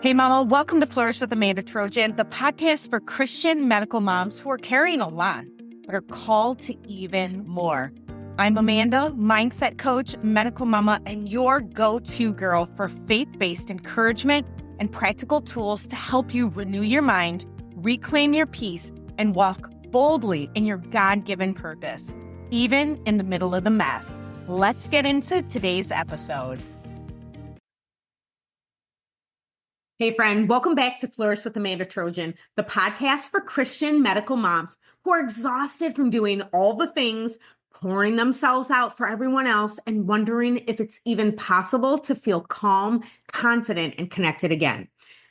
Hey, Mama, welcome to Flourish with Amanda Trojan, the podcast for Christian medical moms who are carrying a lot, but are called to even more. I'm Amanda, mindset coach, medical mama, and your go-to girl for faith-based encouragement and practical tools to help you renew your mind, reclaim your peace, and walk boldly in your God-given purpose, even in the middle of the mess. Let's get into today's episode. Hey friend, welcome back to Flourish with Amanda Trojan, the podcast for Christian medical moms who are exhausted from doing all the things, pouring themselves out for everyone else, and wondering if it's even possible to feel calm, confident, and connected again.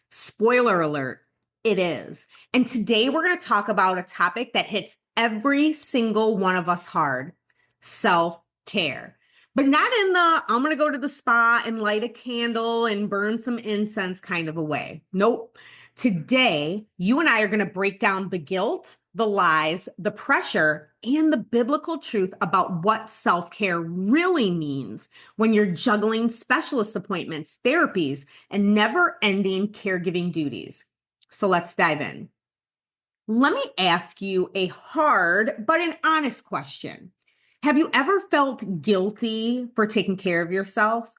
Spoiler alert, it is. And today we're going to talk about a topic that hits every single one of us hard: self-care. But not in the, I'm going to go to the spa and light a candle and burn some incense kind of a way. Nope. Today, you and I are going to break down the guilt, the lies, the pressure, and the biblical truth about what self-care really means when you're juggling specialist appointments, therapies, and never-ending caregiving duties. So let's dive in. Let me ask you a hard but an honest question. Have you ever felt guilty for taking care of yourself?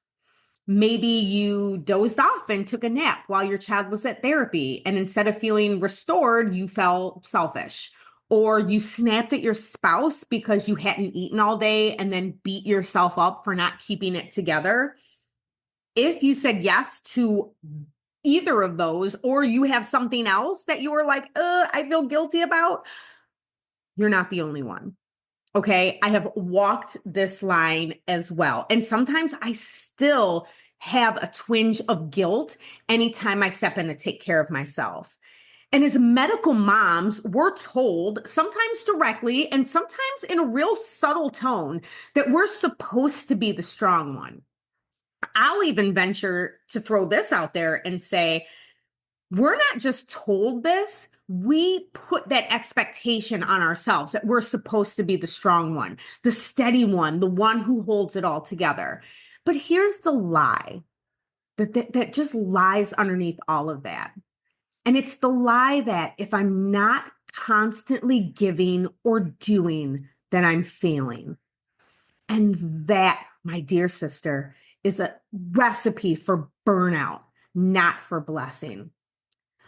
Maybe you dozed off and took a nap while your child was at therapy, and instead of feeling restored, you felt selfish. Or you snapped at your spouse because you hadn't eaten all day and then beat yourself up for not keeping it together. If you said yes to either of those, or you have something else that you were like, I feel guilty about, you're not the only one. Okay, I have walked this line as well. And sometimes I still have a twinge of guilt anytime I step in to take care of myself. And as medical moms, we're told, sometimes directly and sometimes in a real subtle tone, that we're supposed to be the strong one. I'll even venture to throw this out there and say, we're not just told this, we put that expectation on ourselves that we're supposed to be the strong one, the steady one, the one who holds it all together. But here's the lie that just lies underneath all of that. And it's the lie that if I'm not constantly giving or doing, then I'm failing. And that, my dear sister, is a recipe for burnout, not for blessing.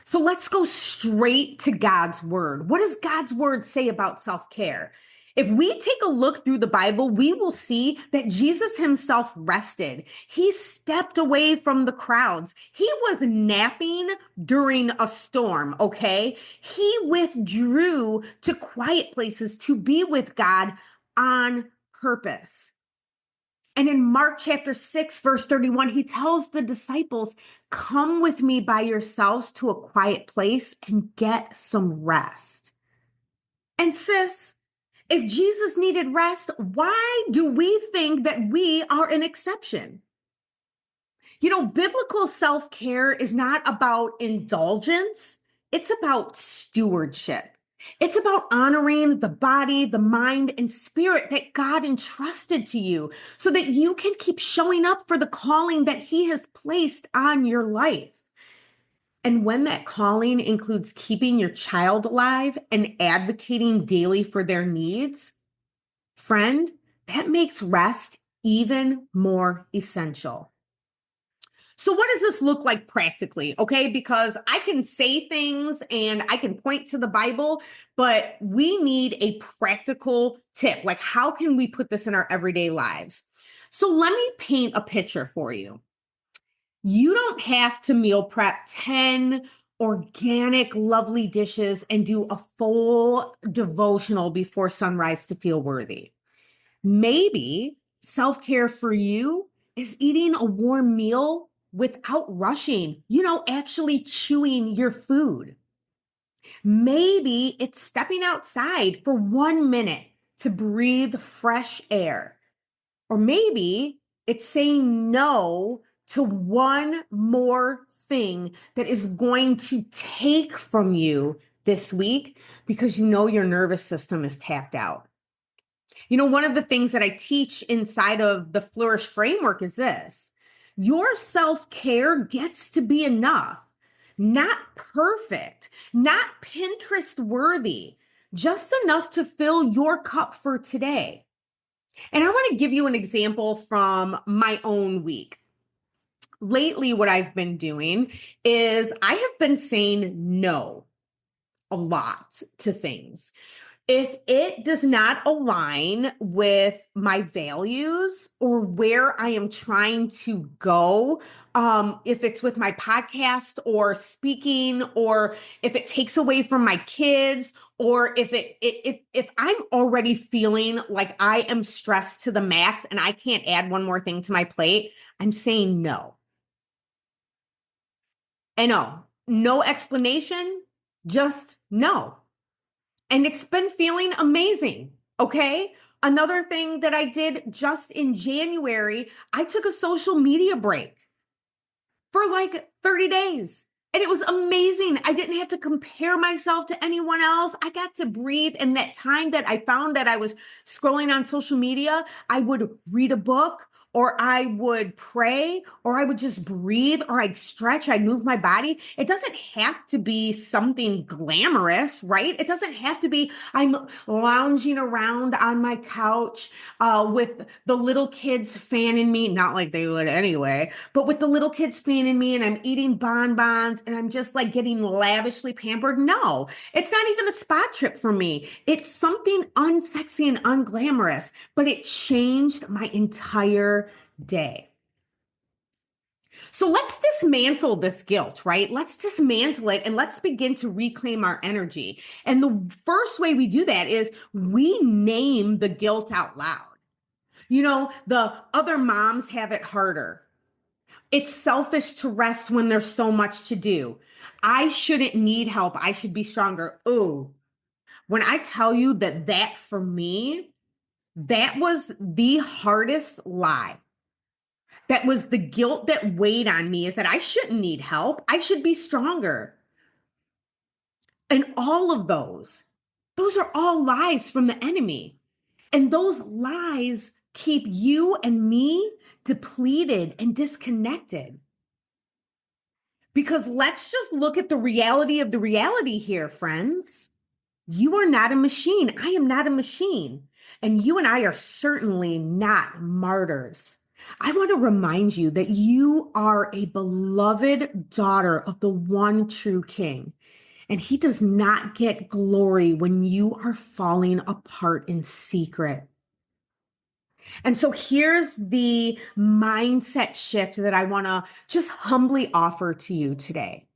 So let's go straight to God's word. What does God's word say about self-care? If we take a look through the Bible, we will see that Jesus himself rested. He stepped away from the crowds. He was napping during a storm, okay? He withdrew to quiet places to be with God on purpose. And in Mark chapter 6, verse 31, he tells the disciples, come with me by yourselves to a quiet place and get some rest. And sis, if Jesus needed rest, why do we think that we are an exception? You know, biblical self-care is not about indulgence. It's about stewardship. It's about honoring the body, the mind, and spirit that God entrusted to you so that you can keep showing up for the calling that he has placed on your life. And when that calling includes keeping your child alive and advocating daily for their needs, friend, that makes rest even more essential. So what does this look like practically? Okay, because I can say things and I can point to the Bible, but we need a practical tip. Like, how can we put this in our everyday lives? So let me paint a picture for you. You don't have to meal prep 10 organic, lovely dishes and do a full devotional before sunrise to feel worthy. Maybe self-care for you is eating a warm meal without rushing, actually chewing your food. Maybe it's stepping outside for 1 minute to breathe fresh air. Or maybe it's saying no to one more thing that is going to take from you this week because your nervous system is tapped out. One of the things that I teach inside of the Flourish framework is this: your self-care gets to be enough. not perfect, not Pinterest worthy, just enough to fill your cup for today. And I want to give you an example from my own week. Lately, what I've been doing is I have been saying no a lot to things. If it does not align with my values or where I am trying to go, if it's with my podcast or speaking, or if it takes away from my kids, or if I'm already feeling like I am stressed to the max and I can't add one more thing to my plate, I'm saying no. And no explanation, just no. And it's been feeling amazing. Okay. Another thing that I did just in January, I took a social media break for like 30 days. And it was amazing. I didn't have to compare myself to anyone else. I got to breathe. And that time that I found that I was scrolling on social media, I would read a book, or I would pray, or I would just breathe, or I'd stretch, I'd move my body. It doesn't have to be something glamorous, right? It doesn't have to be, I'm lounging around on my couch with the little kids fanning me, not like they would anyway, but with the little kids fanning me and I'm eating bonbons and I'm just like getting lavishly pampered. No, it's not even a spa trip for me. It's something unsexy and unglamorous, but it changed my entire day. So let's dismantle this guilt, right? Let's dismantle it and let's begin to reclaim our energy. And the first way we do that is we name the guilt out loud. You know, the other moms have it harder. It's selfish to rest when there's so much to do. I shouldn't need help. I should be stronger. Ooh, when I tell you that for me, that was the hardest lie. That was the guilt that weighed on me, is that I shouldn't need help. I should be stronger. And all of those are all lies from the enemy. And those lies keep you and me depleted and disconnected. Because let's just look at the reality of the reality here, friends. You are not a machine. I am not a machine. And you and I are certainly not martyrs. I want to remind you that you are a beloved daughter of the one true King. And he does not get glory when you are falling apart in secret. And so here's the mindset shift that I want to just humbly offer to you today.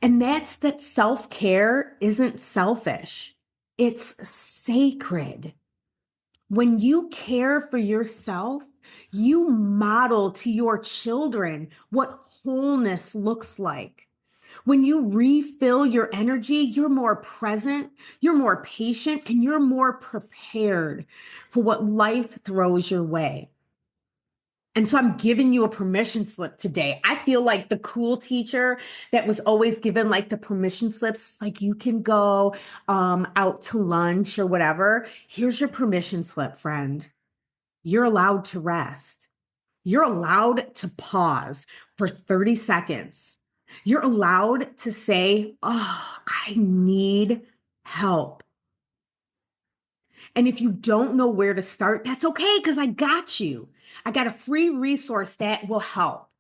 And that's that self-care isn't selfish. It's sacred. When you care for yourself, you model to your children what wholeness looks like. When you refill your energy, you're more present, you're more patient, and you're more prepared for what life throws your way. And so I'm giving you a permission slip today. I feel like the cool teacher that was always given like the permission slips, like you can go out to lunch or whatever. Here's your permission slip, friend. You're allowed to rest. You're allowed to pause for 30 seconds. You're allowed to say, oh, I need help. And if you don't know where to start, that's okay, because I got you. I got a free resource that will help.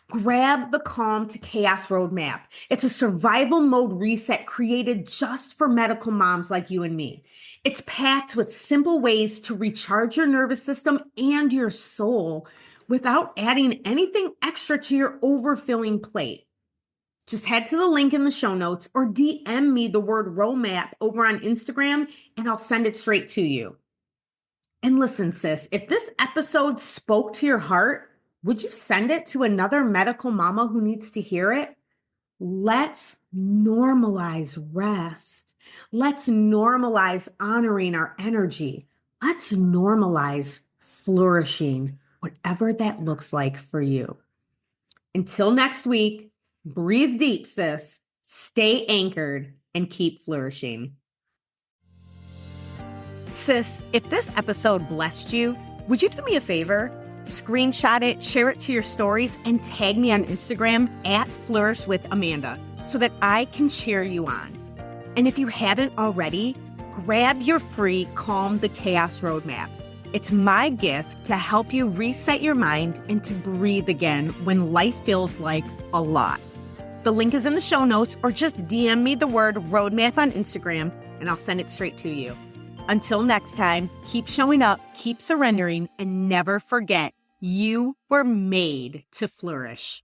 Grab the Calm to Chaos Roadmap. It's a survival mode reset created just for medical moms like you and me. It's packed with simple ways to recharge your nervous system and your soul without adding anything extra to your overfilling plate. Just head to the link in the show notes or DM me the word roadmap over on Instagram and I'll send it straight to you. And listen, sis, if this episode spoke to your heart, would you send it to another medical mama who needs to hear it? Let's normalize rest. Let's normalize honoring our energy. Let's normalize flourishing, whatever that looks like for you. Until next week, breathe deep, sis. Stay anchored and keep flourishing. Sis, if this episode blessed you, would you do me a favor? Screenshot it, share it to your stories, and tag me on Instagram at Flourish with Amanda so that I can cheer you on. And if you haven't already, grab your free Calm the Chaos Roadmap. It's my gift to help you reset your mind and to breathe again when life feels like a lot. The link is in the show notes, or just DM me the word roadmap on Instagram and I'll send it straight to you. Until next time, keep showing up, keep surrendering, and never forget, you were made to flourish.